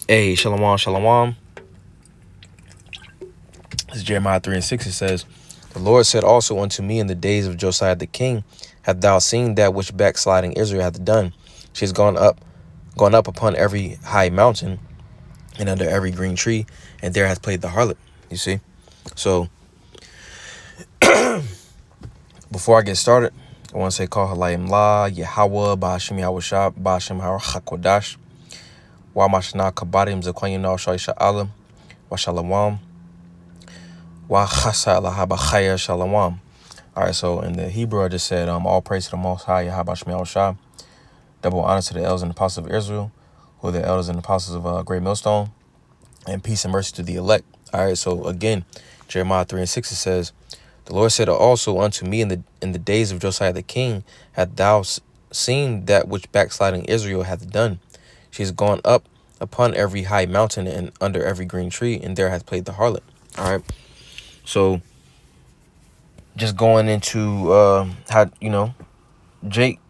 Hey, shalom, shalom. This is Jeremiah 3 and 6. It says, "The Lord said also unto me in the days of Josiah the king, Hast thou seen that which backsliding Israel hath done? She has gone up upon every high mountain and under every green tree, and there hath played the harlot." You see? So before I get started, I want to say Call Halayim La, Yahweh, Ba'ashem Yahushua, Ba'ashem HaKodash, Wa Mashna Kabadim Zakwanyana Shai Sha'alim, Wa Shalom, Wa Chasa Lahabachaya Shalom. All right, so in the Hebrew, I just said, all praise to the Most High, Yahweh Shemi Shah. Double honor to the elders and apostles of Israel, who are the elders and apostles of Great Millstone, and peace and mercy to the elect. All right, so again, Jeremiah 3 and 6, it says, "The Lord said also unto me in the days of Josiah the king, Hast thou seen that which backsliding Israel hath done? She has gone up upon every high mountain and under every green tree, and there hath played the harlot." All right, so just going into how Jake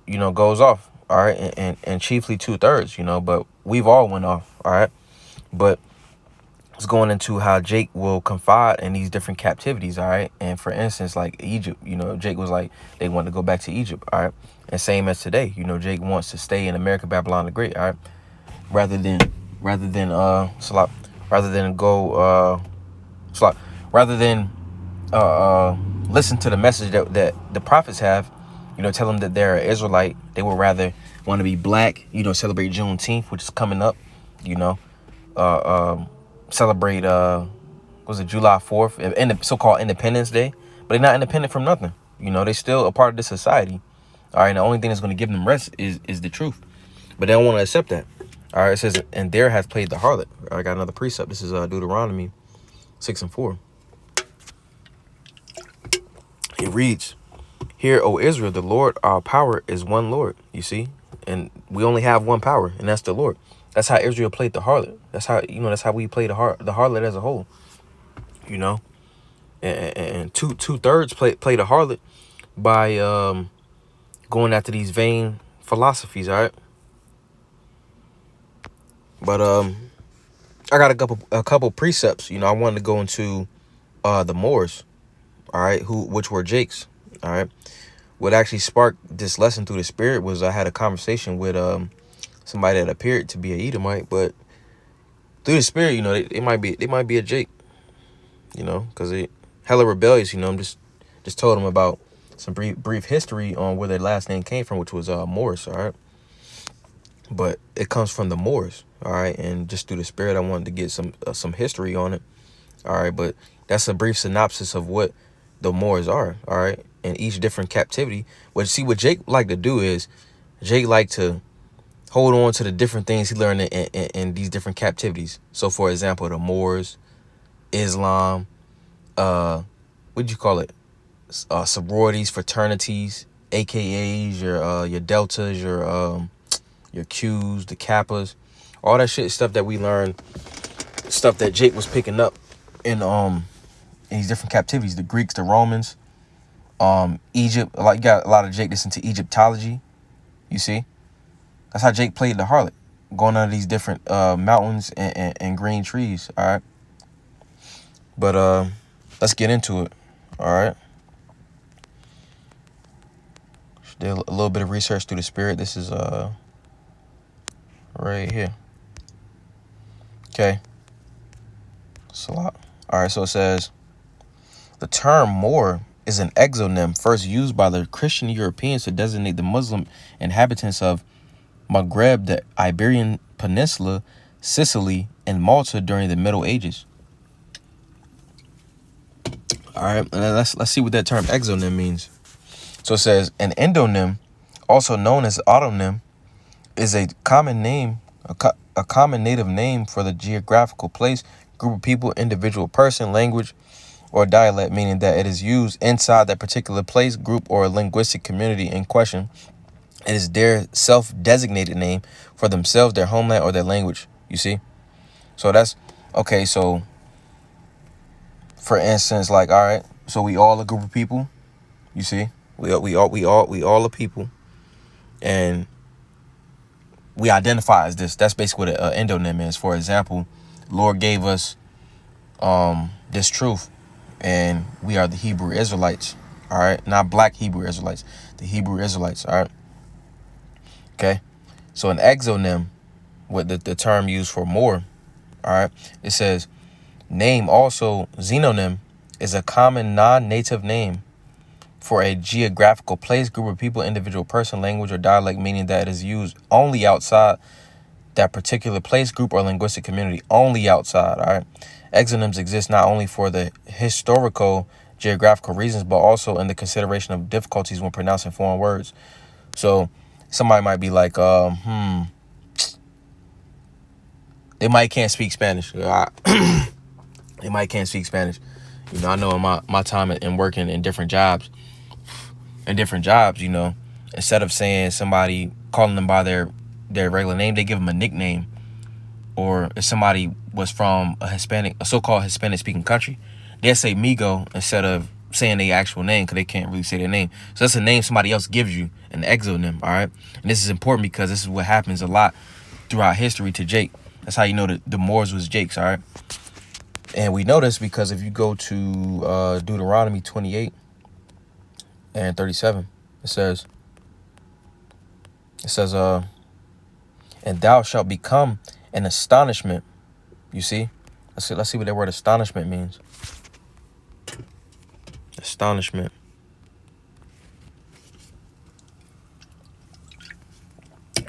goes off, all right, and chiefly 2/3, but we've all went off, all right, but it's going into how Jake will confide in these different captivities, all right, and for instance, like Egypt, Jake was like, they want to go back to Egypt, all right, and same as today, Jake wants to stay in America, Babylon the Great, all right, rather than Slop, rather than go Slop, rather than listen to the message that the prophets have, tell them that they're an Israelite. They would rather want to be black, celebrate Juneteenth, which is coming up, celebrate was it July 4th and the so-called Independence Day, but they're not independent from nothing. They still a part of this society. All right, the only thing that's going to give them rest is the truth, but they don't want to accept that. All right, it says, "And there hath played the harlot." I got another precept. This is Deuteronomy 6 and 4. It reads, "Hear, O Israel, the Lord our power is one Lord." You see, and we only have one power, and that's the Lord. That's how Israel played the harlot. That's how That's how we play the harlot as a whole. And two-thirds play the harlot by going after these vain philosophies. All right, but I got a couple precepts. I wanted to go into the Moors. All right, which were Jake's. All right. What actually sparked this lesson through the spirit was I had a conversation with somebody that appeared to be a Edomite, but through the spirit, they might be a Jake, because they hella rebellious. I'm just told them about some brief history on where their last name came from, which was Morris. All right, but it comes from the Moors. All right, and just through the spirit, I wanted to get some history on it. All right, but that's a brief synopsis of what the Moors are. All right, and each different captivity. What Jake like to do is Jake like to hold on to the different things he learned in these different captivities. So, for example, the Moors, Islam, what'd you call it? Sororities, fraternities, AKAs, your deltas, your Qs, the Kappas, all that shit stuff that we learned, stuff that Jake was picking up in these different captivities, the Greeks, the Romans, Egypt. Like, you got a lot of Jake that's into Egyptology. You see, that's how Jake played the harlot, going under these different mountains and green trees. All right, but let's get into it. All right, did a little bit of research through the spirit. This is right here. Okay, it's a lot. All right, so it says, "The term Moor is an exonym first used by the Christian Europeans to designate the Muslim inhabitants of Maghreb, the Iberian Peninsula, Sicily, and Malta during the Middle Ages." All right, and let's see what that term exonym means. So it says, "An endonym, also known as autonym, is a common name, a common native name for the geographical place, group of people, individual person, language, or dialect, meaning that it is used inside that particular place, group, or linguistic community in question. It is their self-designated name for themselves, their homeland, or their language." You see? So that's okay. So, for instance, like, all right, so we all a group of people. You see, we all a people, and we identify as this. That's basically what an endonym is. For example, Lord gave us this truth, and we are the Hebrew Israelites. All right, not black Hebrew Israelites, the Hebrew Israelites. All right, okay. So an exonym, what the term used for more. All right, it says name. Also, xenonym is a common non-native name for a geographical place, group of people, individual person, language, or dialect, meaning that it is used only outside that particular place, group, or linguistic community. Only outside. All right. Exonyms exist not only for the historical, geographical reasons, but also in the consideration of difficulties when pronouncing foreign words. So somebody might be like, they might can't speak Spanish. They might can't speak Spanish. You know, I know in my time in working in different jobs, you know, instead of saying somebody, calling them by their regular name, they give them a nickname. Or if somebody was from a so-called Hispanic speaking country, they'll say Migo instead of saying their actual name, because they can't really say their name. So that's a name somebody else gives you, an exonym. All right. And this is important because this is what happens a lot throughout history to Jake. That's how you know that the Moors was Jake's. All right. And we know this because if you go to Deuteronomy 28 and 37, it says, and thou shalt become an astonishment. You see? Let's see what that word astonishment means. Astonishment.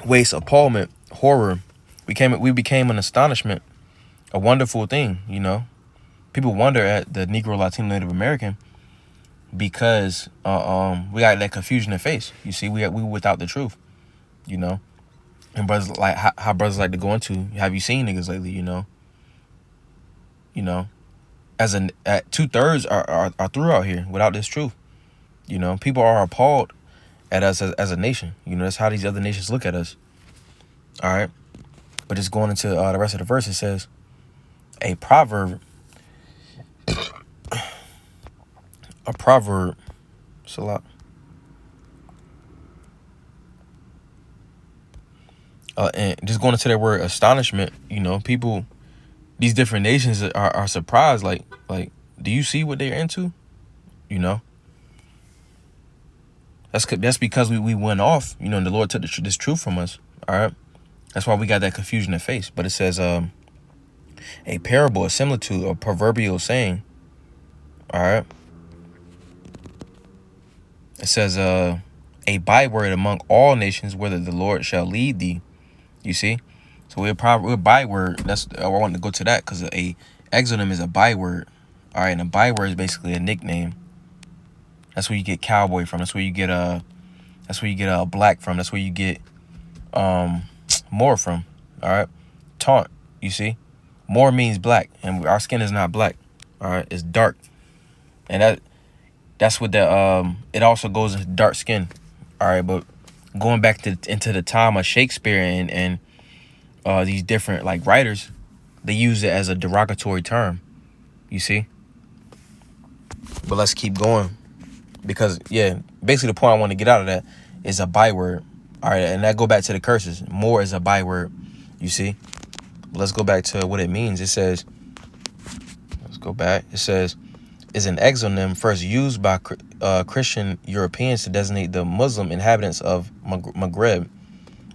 Waste, appallment, horror. We became an astonishment, a wonderful thing, you know. People wonder at the Negro, Latino, Native American because we got that confusion in face. You see, we without the truth, you know. And brothers like how brothers like to go into, have you seen niggas lately, you know? You know, at 2/3 are through out here without this truth. You know, people are appalled at us as a nation. You know, that's how these other nations look at us. All right. But just going into the rest of the verse, it says, a proverb, it's a lot. And just going into that word astonishment, you know, people, these different nations are surprised. Like, do you see what they're into? You know, that's because we went off, you know, and the Lord took this truth from us. All right. That's why we got that confusion in face. But it says, a parable, a similitude, a proverbial saying. All right. It says, a byword among all nations, whether the Lord shall lead thee. You see? So we're byword. That's, I want to go to that because a exonym is a byword. All right. And a byword is basically a nickname. That's where you get cowboy from. That's where you get black from. That's where you get more from. All right. Taunt. You see? More means black, and our skin is not black. All right. It's dark. And that's what it also goes into dark skin. All right. But going back into the time of Shakespeare and these different like writers, they use it as a derogatory term. You see? But let's keep going. Because, yeah, basically the point I want to get out of that is a byword. All right, and that go back to the curses. More is a byword, you see? But let's go back to what it means. It says, is an exonym first used by Christian Europeans to designate the Muslim inhabitants of Maghreb.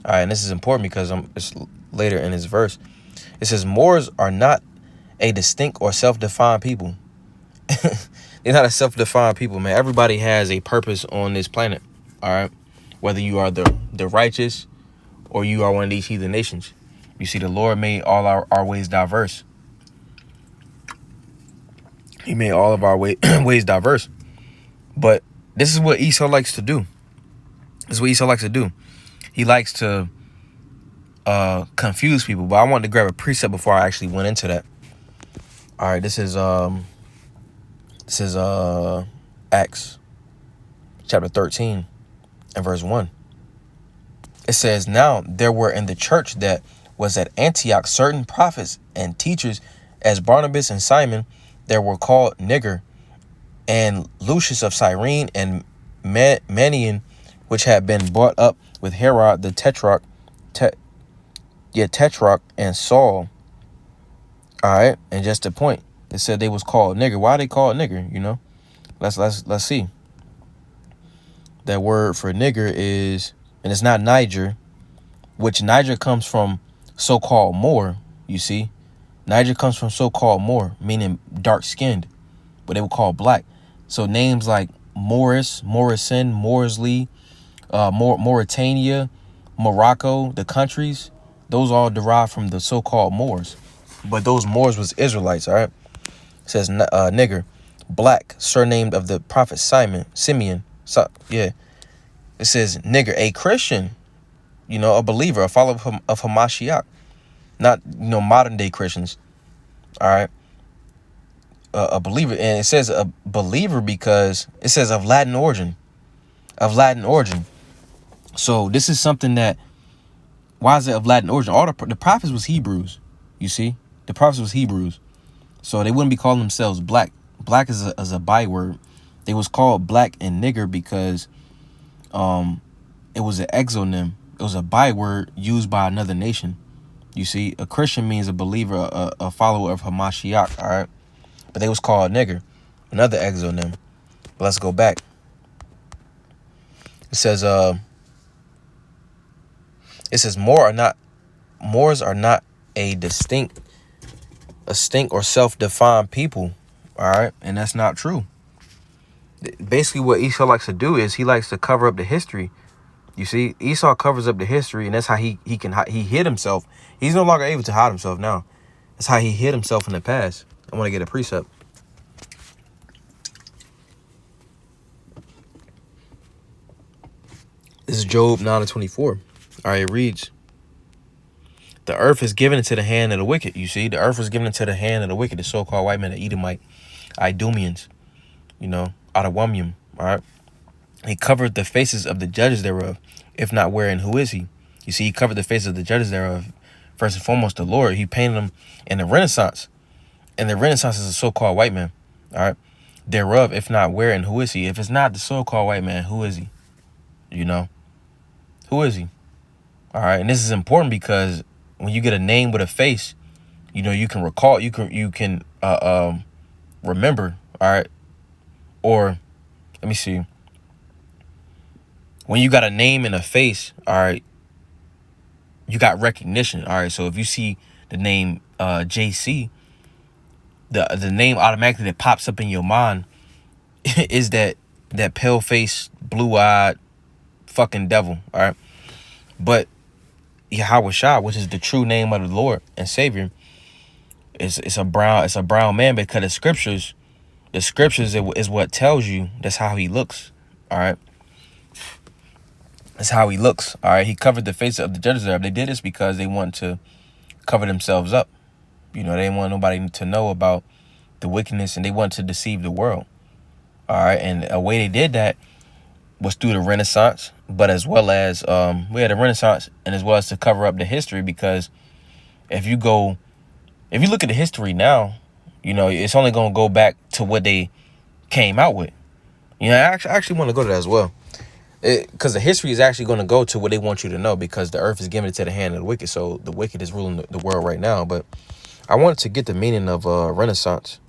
All right, and this is important because it's later in this verse. It says, Moors are not a distinct or self-defined people. They're not a self-defined people, man. Everybody has a purpose on this planet, all right? Whether you are the righteous or you are one of these heathen nations. You see, the Lord made all our ways diverse. He made all of our ways diverse. But this is what Esau likes to do. He likes to confuse people. But I wanted to grab a precept before I actually went into that. All right, this is Acts chapter 13 and verse 1. It says, now there were in the church that was at Antioch certain prophets and teachers, as Barnabas and Simon, there were called Niger, and Lucius of Cyrene, and Manaen, which had been brought up with Herod the Tetrarch, Yeah, Tetrarch and Saul. All right, and just the point, it said they was called nigger. Why they called nigger? You know, let's see. That word for nigger is, and it's not Niger, which Niger comes from so-called Moor. You see, Niger comes from so-called Moor, meaning dark-skinned, but they were called black. So names like Morris, Morrison, Morsley, Mauritania, Morocco, the countries, those all derived from the so-called Moors. But those Moors was Israelites, all right? It says nigger, black, surnamed of the prophet Simeon. So, yeah. It says nigger, a Christian, you know, a believer, a follower of Hamashiach. Not, you know, modern day Christians, all right? A believer. And it says a believer because it says of Latin origin. Of Latin origin. So this is something that, why is it of Latin origin? All the prophets was Hebrews, you see? The prophets was Hebrews. So they wouldn't be calling themselves black. Black is a byword. They was called black and nigger because it was an exonym. It was a byword used by another nation. You see, a Christian means a believer, a follower of Hamashiach, all right? But they was called nigger, another exonym. But let's go back. It says Moors are not a distinct or self-defined people, all right? And that's not true. Basically, what Esau likes to do is he likes to cover up the history. You see, Esau covers up the history, and that's how he hid himself. He's no longer able to hide himself now. That's how he hid himself in the past. I want to get a precept. This is Job 9:24. All right, it reads, the earth is given into the hand of the wicked. You see, the earth was given into the hand of the wicked, the so-called white men, the Edomite, Idumeans, you know, Adawamium, all right? He covered the faces of the judges thereof, if not wherein, who is he? You see, he covered the faces of the judges thereof. First and foremost, the Lord. He painted them in the Renaissance. And the Renaissance is a so-called white man, all right? Thereof, if not wherein, who is he? If it's not the so-called white man, who is he? You know? Who is he? All right, and this is important because when you get a name with a face, you know, you can recall, you can remember, all right? Or, let me see. When you got a name and a face, all right, you got recognition, all right? So if you see the name JC, the name automatically that pops up in your mind is that pale-faced, blue-eyed fucking devil, all right? But Yahweh Shah, which is the true name of the Lord and Savior, it's a brown man, because the scriptures is what tells you that's how he looks, all right? That's how he looks, all right? He covered the face of the judges there. They did this because they want to cover themselves up. You know, they didn't want nobody to know about the wickedness, and they wanted to deceive the world, all right? And a way they did that was through the Renaissance, but as well as we had the Renaissance, and as well as to cover up the history, because if you look at the history now, you know, it's only going to go back to what they came out with. You know, I actually want to go to that as well, because the history is actually going to go to what they want you to know, because the earth is given into the hand of the wicked, so the wicked is ruling the world right now. But I wanted to get the meaning of Renaissance.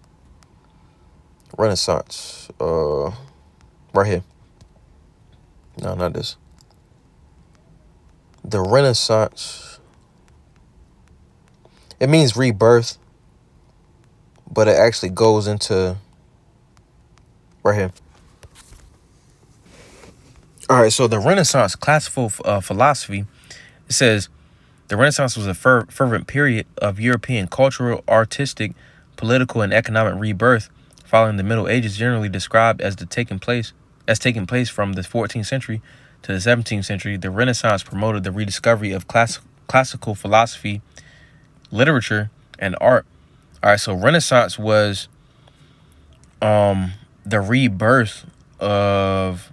Renaissance, right here. No, not this. The Renaissance, it means rebirth, but it actually goes into right here. All right, so the Renaissance classical philosophy, it says the Renaissance was a fervent period of European cultural, artistic, political, and economic rebirth following the Middle Ages, generally described as taking place from the 14th century to the 17th century. The Renaissance promoted the rediscovery of classical philosophy, literature, and art. All right, so Renaissance was the rebirth of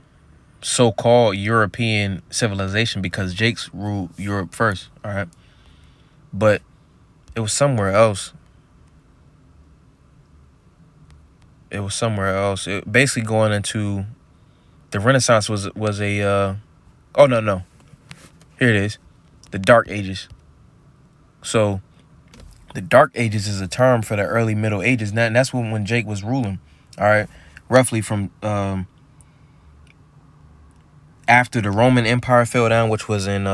so-called European civilization, because Jakes ruled Europe first, all right? But it was somewhere else. It basically going into the Renaissance was a oh no, here it is, the Dark Ages. So the Dark Ages is a term for the early Middle Ages. And that's when Jake was ruling. All right. Roughly from after the Roman Empire fell down, which was in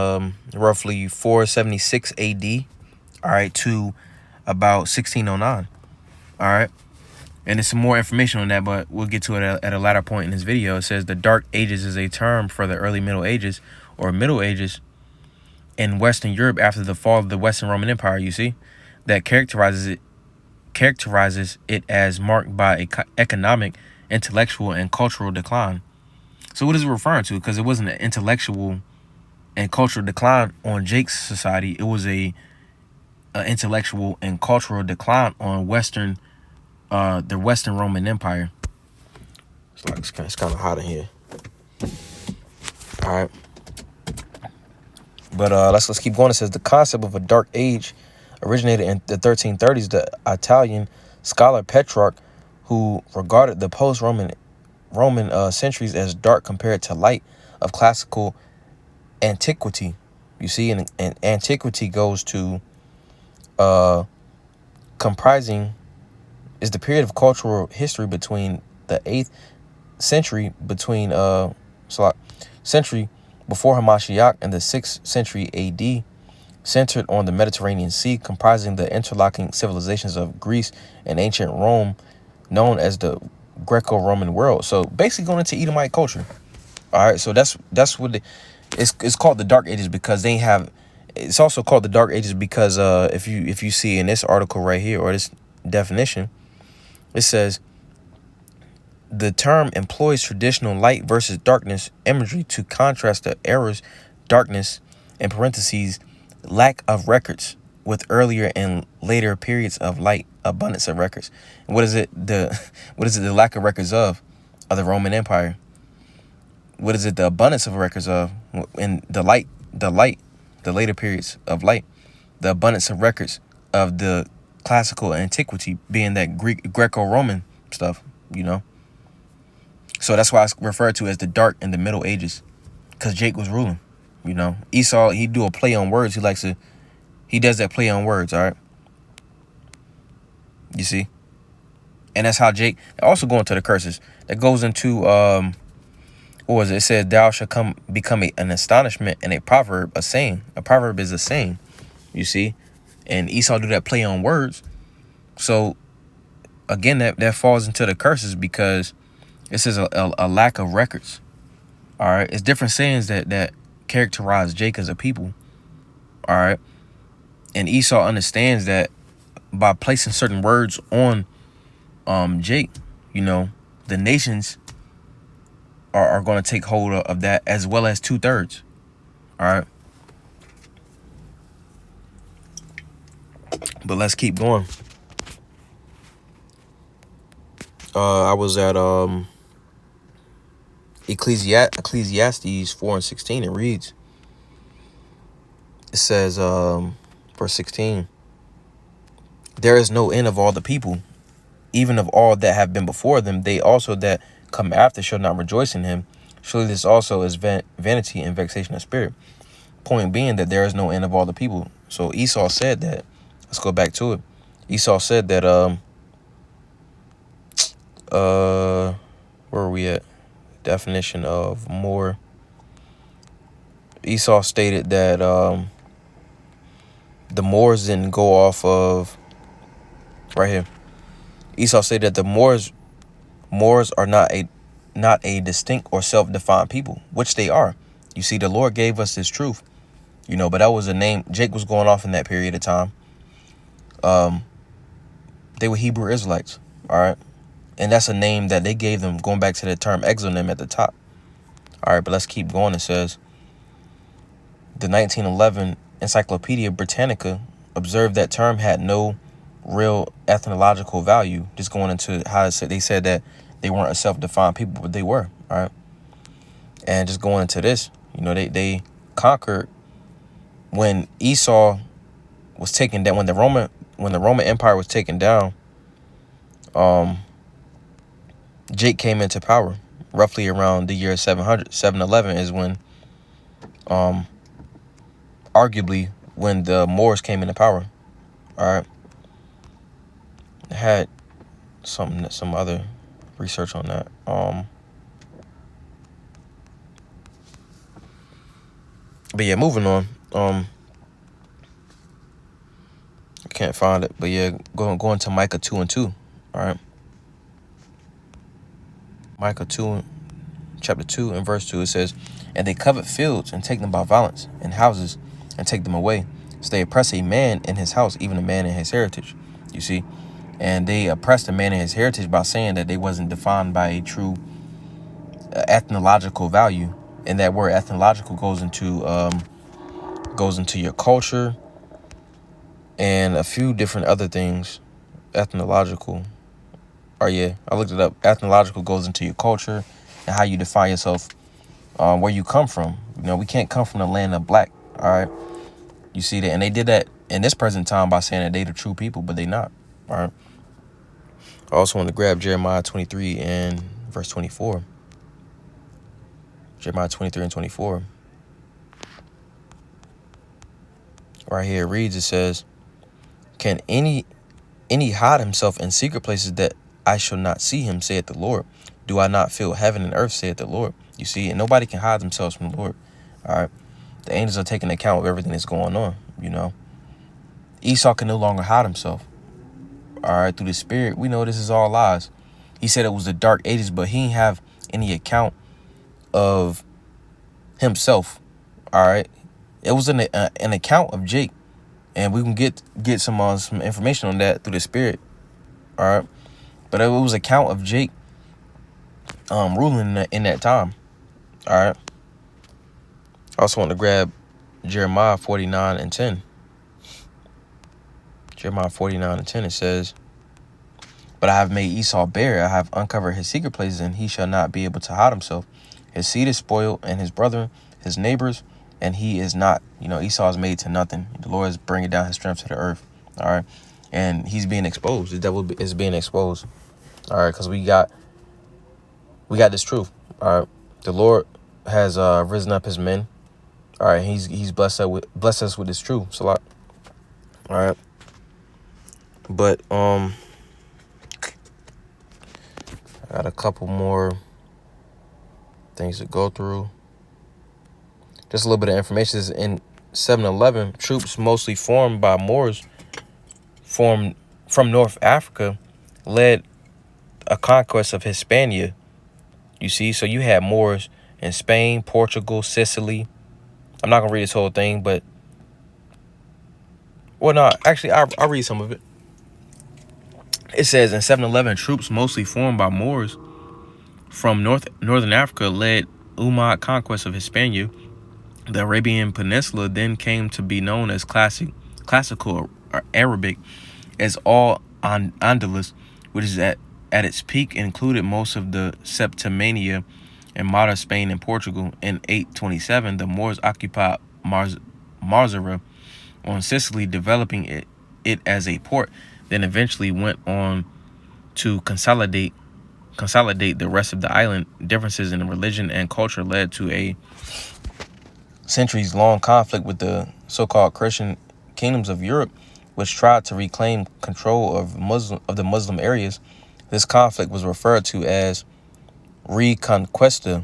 roughly 476 AD. All right. To about 1609. All right. And there's some more information on that, but we'll get to it at a later point in this video. It says the Dark Ages is a term for the early Middle Ages or Middle Ages in Western Europe after the fall of the Western Roman Empire, you see, that characterizes it as marked by economic, intellectual, and cultural decline. So what is it referring to? Because it wasn't an intellectual and cultural decline on Jake's society. It was a intellectual and cultural decline on the Western Roman Empire. It's kind of hot in here. All right. But let's keep going. It says the concept of a dark age originated in the 1330s. The Italian scholar Petrarch, who regarded the post-Roman centuries as dark compared to light of classical antiquity. You see, and antiquity goes to comprising is the period of cultural history between the 8th century century before Hamashiach and the 6th century AD, centered on the Mediterranean Sea, comprising the interlocking civilizations of Greece and ancient Rome, known as the Greco-Roman world. So basically going into Edomite culture. All right, so that's what it's called the Dark Ages, because they have. It's also called the Dark Ages because if you see in this article right here, or this definition, it says the term employs traditional light versus darkness imagery to contrast the era's darkness, in parentheses, lack of records, with earlier and later periods of light, abundance of records. And what is it the lack of records of the Roman Empire? What is it the abundance of records of? In the later periods of light, the abundance of records of the classical antiquity being that Greco-Roman stuff, you know. So that's why it's referred to as the Dark and the Middle Ages, because Jake was ruling, you know. Esau, he do a play on words. He does that play on words, all right? You see? And that's how Jake, also going to the curses, that goes into, what was it? It said, thou shalt become an astonishment and a proverb, a saying. A proverb is a saying, you see? And Esau do that play on words. So, again, that falls into the curses because this is a lack of records. All right. It's different sayings that characterize Jake as a people. All right. And Esau understands that by placing certain words on Jake, you know, the nations are going to take hold of that, as well as 2/3. All right. But let's keep going. I was at Ecclesiastes 4:16. It reads, it says, verse 16, there is no end of all the people, even of all that have been before them. They also that come after shall not rejoice in him. Surely this also is vanity and vexation of spirit. Point being that there is no end of all the people. So Esau said that. Let's go back to it. Esau said that where are we at? Definition of more. Esau stated that the Moors didn't go off of right here. Esau said that the Moors are not a distinct or self-defined people, which they are. You see, the Lord gave us this truth, you know, but that was a name Jake was going off in that period of time. They were Hebrew Israelites, all right? And that's a name that they gave them, going back to the term exonym at the top. All right, but let's keep going. It says, the 1911 Encyclopedia Britannica observed that term had no real ethnological value. Just going into how they said that they weren't a self-defined people, but they were, all right? And just going into this, you know, they conquered when Esau was taken down, when the Roman Empire was taken down. Jake came into power roughly around the year 711 is when arguably when the Moors came into power. All right. I had some other research on that. But yeah, moving on. I can't find it, but yeah, going to Micah 2:2. All right. Micah 2, chapter 2 and verse 2, it says, "And they covet fields and take them by violence, and houses and take them away. So they oppress a man in his house, even a man in his heritage." You see? And they oppressed a man in his heritage by saying that they wasn't defined by a true ethnological value. And that word ethnological goes into your culture and a few different other things. Ethnological. Or yeah, I looked it up. Ethnological goes into your culture and how you define yourself, where you come from. You know, we can't come from the land of black. All right. You see that? And they did that in this present time by saying that they the true people, but they not. All right. I also want to grab Jeremiah 23 and verse 24. Jeremiah 23 and 24. Right here it reads, it says, "Can any hide himself in secret places that I shall not see him, saith the Lord? Do I not fill heaven and earth, saith the Lord?" You see, and nobody can hide themselves from the Lord. All right. The angels are taking account of everything that's going on, you know. Esau can no longer hide himself. All right. Through the spirit, we know this is all lies. He said it was the dark ages, but he didn't have any account of himself. All right. It was an account of Jake, and we can get some information on that through the spirit. All right. But it was an account of Jake ruling in that time. All right. I also want to grab Jeremiah 49 and 10. Jeremiah 49 and 10, it says, "But I have made Esau bare. I have uncovered his secret places, and he shall not be able to hide himself. His seed is spoiled, and his brethren, his neighbors, and he is not." You know, Esau is made to nothing. The Lord is bringing down his strength to the earth. All right. And he's being exposed. The devil is being exposed. All right. Because we got this truth. All right. The Lord has risen up his men. All right. He's blessed us with his truth. It's a lot. All right. But I got a couple more things to go through. Just a little bit of information. This is in 711, troops mostly formed by Moors from North Africa led a conquest of Hispania. You see, so you had Moors in Spain, Portugal, Sicily. I'm not gonna read this whole thing, but well, no, actually, I'll read some of it. It says in 711, troops mostly formed by Moors from northern Africa led Umayyad conquest of Hispania. The Arabian Peninsula then came to be known as classical Arabic as all Andalus, which is at its peak included most of the Septimania and modern Spain and Portugal. In 827, the Moors occupied Marzara on Sicily, developing it as a port, then eventually went on to consolidate the rest of the island. Differences in religion and culture led to a centuries-long conflict with the so-called Christian kingdoms of Europe, which tried to reclaim control of the Muslim areas. This conflict was referred to as Reconquista.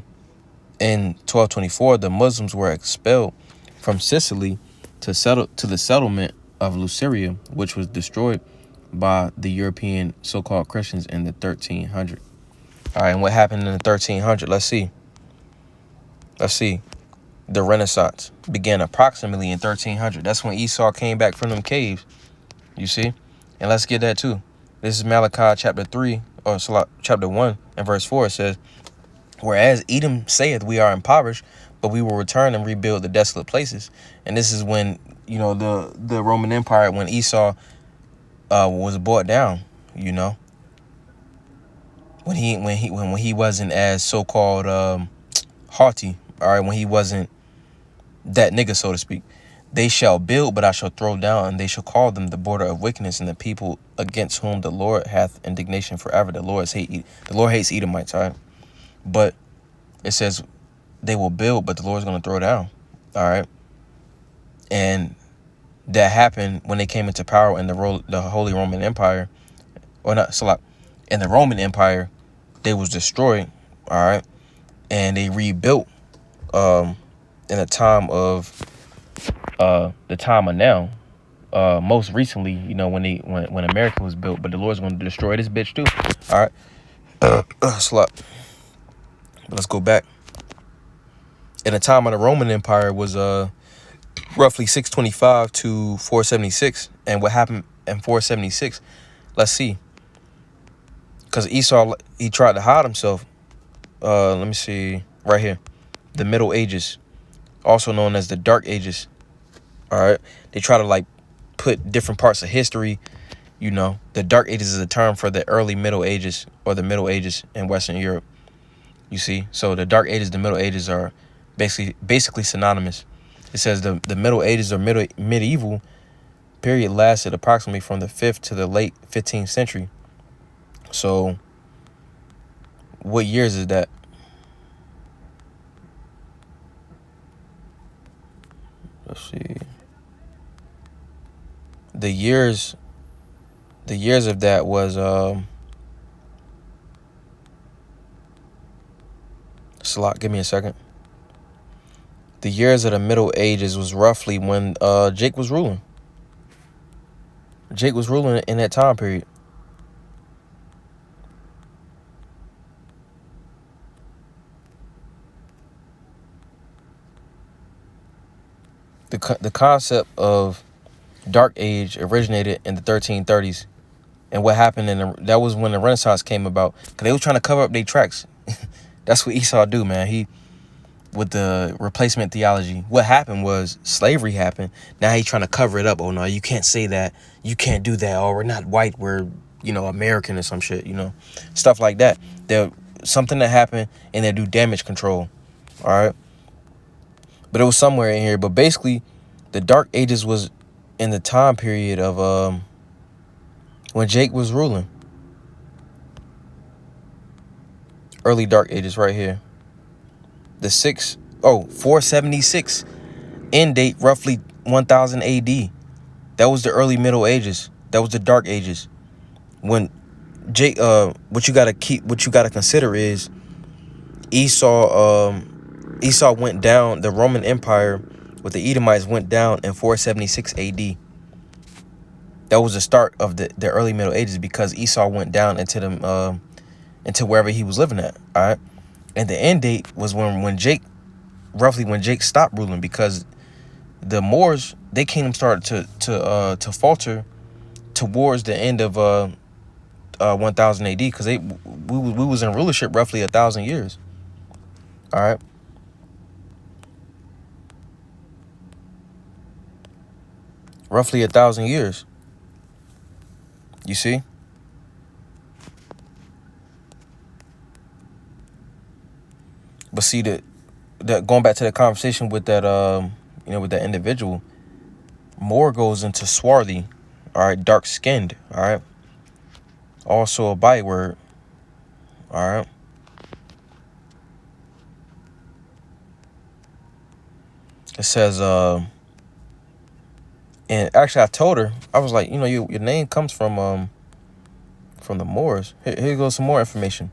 In 1224, the Muslims were expelled from Sicily to the settlement of Luceria, which was destroyed by the European so-called Christians in the 1300s. All right, and what happened in the 1300s? Let's see. The Renaissance began approximately in 1300. That's when Esau came back from them caves. You see? And let's get that too. This is Malachi chapter 3, or chapter 1 and verse 4. It says, "Whereas Edom saith, we are impoverished, but we will return and rebuild the desolate places." And this is when, you know, the Roman Empire, when Esau was brought down, you know. When he wasn't as so-called haughty, all right, when he wasn't that nigga, so to speak. "They shall build, but I shall throw down, and they shall call them the border of wickedness, and the people against whom the Lord hath indignation forever." The Lord hates Edomites, all right? But it says they will build, but the Lord's going to throw down, all right? And that happened when they came into power in the Holy Roman Empire, or not, Salak, in the Roman Empire. They was destroyed, all right, and they rebuilt in a time of the time of now. Most recently, when America was built, but the Lord's going to destroy this bitch too. All right, Salak. But let's go back. In the time of the Roman Empire was roughly 625 to 476, and what happened in 476? Let's see. Because Esau, he tried to hide himself. Let me see. Right here. The Middle Ages. Also known as the Dark Ages. Alright. They try to put different parts of history. The Dark Ages is a term for the early Middle Ages, or the Middle Ages in Western Europe. You see? So the Dark Ages, the Middle Ages are basically synonymous. It says the Middle Ages or medieval period lasted approximately from the 5th to the late 15th century. So what years is that? Let's see. The years of that was Slot, give me a second. The years of the Middle Ages was roughly when Jake was ruling. Jake was ruling in that time period. The concept of Dark Age originated in the 1330s, and what happened that was when the Renaissance came about, because they were trying to cover up their tracks. That's what Esau do, man. He, with the replacement theology, what happened was slavery happened. Now he's trying to cover it up. Oh no, you can't say that. You can't do that. Oh, we're not white. We're American or some shit. Stuff like that. There something that happened, and they do damage control. All right. But it was somewhere in here. But basically, the Dark Ages was in the time period of when Jake was ruling. Early Dark Ages right here. 476. End date roughly 1000 AD. That was the early Middle Ages. That was the Dark Ages. When Jake, what you gotta consider is Esau went down. The Roman Empire with the Edomites went down in 476 AD. That was the start of the early Middle Ages, because Esau went down into wherever he was living at. All right, and the end date was when Jake stopped ruling, because the Moors, their kingdom started to falter towards the end of 1000 AD, because we was in rulership roughly 1,000 years. All right. Roughly 1,000 years. You see? But see, that going back to the conversation with that with that individual, more goes into swarthy, all right, dark skinned, all right. Also a byword, all right. It says and actually I told her, I was like, your name comes from the Moors. Here goes some more information.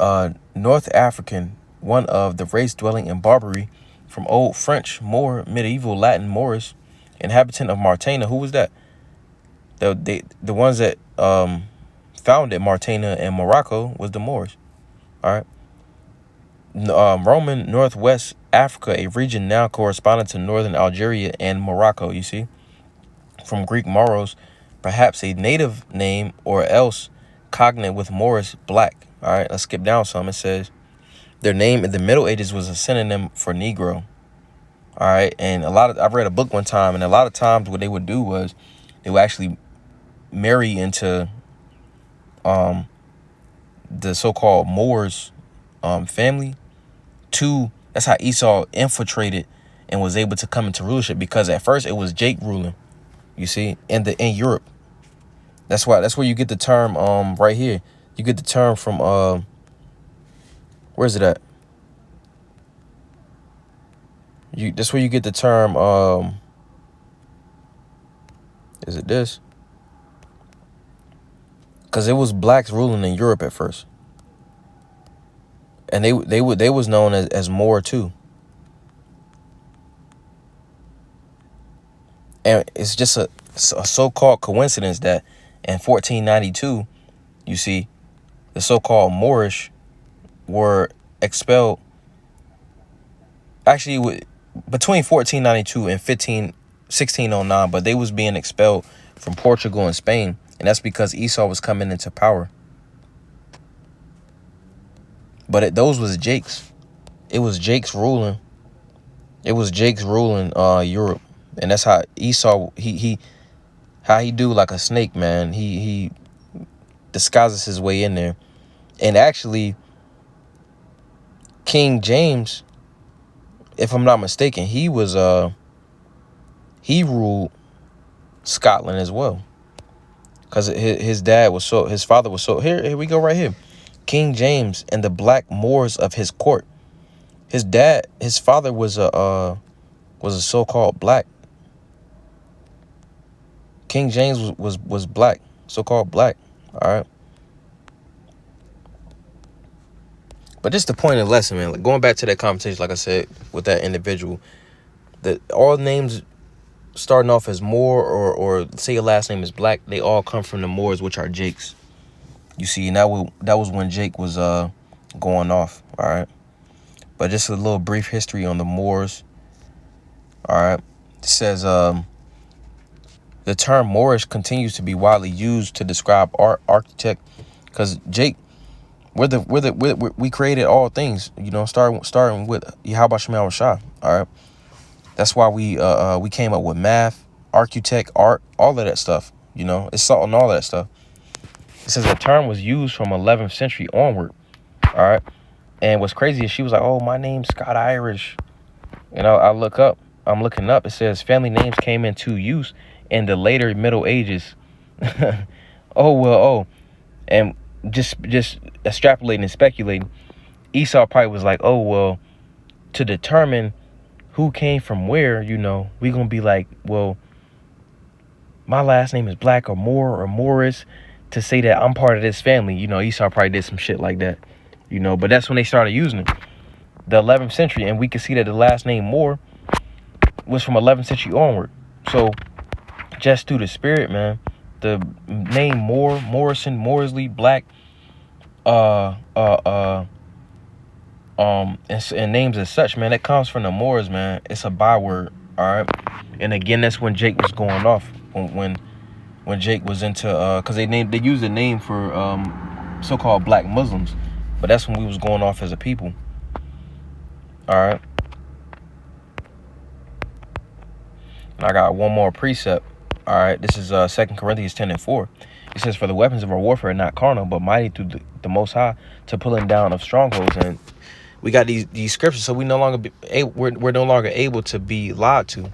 North African, one of the race dwelling in Barbary, from Old French, Moor, medieval Latin Moorish, inhabitant of Martana. Who was that? The ones that founded Martana and Morocco was the Moors. All right. Roman Northwest Africa, a region now corresponding to northern Algeria and Morocco. You see, from Greek Moros, perhaps a native name, or else cognate with Moorish black. All right, let's skip down some. It says their name in the Middle Ages was a synonym for Negro. All right, and I've read a book one time, and a lot of times what they would do was they would actually marry into the so-called Moors family. That's how Esau infiltrated and was able to come into rulership, because at first it was Jake ruling. You see, in Europe. That's where you get the term right here. You get the term from where's it at? That's where you get the term Is it this? Because it was blacks ruling in Europe at first, and they was known as Moor too. And it's just a so-called coincidence that in 1492, you see, the so-called Moorish were expelled. Actually, between 1492 and 1609, but they was being expelled from Portugal and Spain, and that's because Esau was coming into power. But those was Jake's. It was Jake's ruling. It was Jake's ruling Europe, and that's how Esau how he do like a snake, man. He disguises his way in there, and actually, King James, if I'm not mistaken, he ruled Scotland as well, because his father was so. Here we go right here. King James and the black Moors of his court. His father was a so-called black. King James was black, so-called black. All right. But just the point of the lesson, man. Like going back to that conversation, like I said, with that individual, that all names starting off as Moor or say your last name is black, they all come from the Moors, which are Jakes. You see, and that was when Jake was going off. All right. But just a little brief history on the Moors. All right. It says the term Moorish continues to be widely used to describe architect, because Jake, we created all things, you know, starting with Yahweh Shema Shah. All right. That's why we came up with math, architect, art, all of that stuff. You know, it's salt and all that stuff. It says the term was used from 11th century onward. All right. And what's crazy is she was like, "Oh, my name's Scott Irish." And I'm looking up. It says family names came into use in the later Middle Ages. And just extrapolating and speculating, Esau probably was like, "Oh, well, to determine who came from where, you know, we gonna be like, well, my last name is Black or Moore or Morris, to say that I'm part of this family." You know, Esau probably did some shit like that, you know. But that's when they started using it, the 11th century, and we can see that the last name Moore was from 11th century onward. So just through the spirit, man, the name Moore, Morrison, Morsley, Black, and names as such, man, that comes from the Moors, man. It's a byword. All right. And again, that's when Jake was going off, when Jake was into because they used the name for so-called black Muslims, but that's when we was going off as a people. All right. And I got one more precept. All right. This is 2 Corinthians 10:4. It says, "For the weapons of our warfare are not carnal, but mighty through the Most High to pulling down of strongholds." And we got these scriptures, so we're no longer able to be lied to.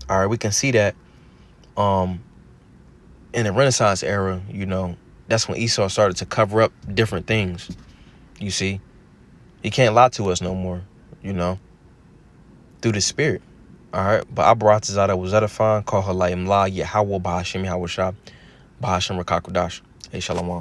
All right, we can see that in the Renaissance era, you know, that's when Esau started to cover up different things. You see, he can't lie to us no more, you know, through the spirit. All right, but I brought this out. I was edifying. Call her Layim La Yahweh Bahashim Yahweh Shah Bahashim Rakakudash. Hey, Shalom.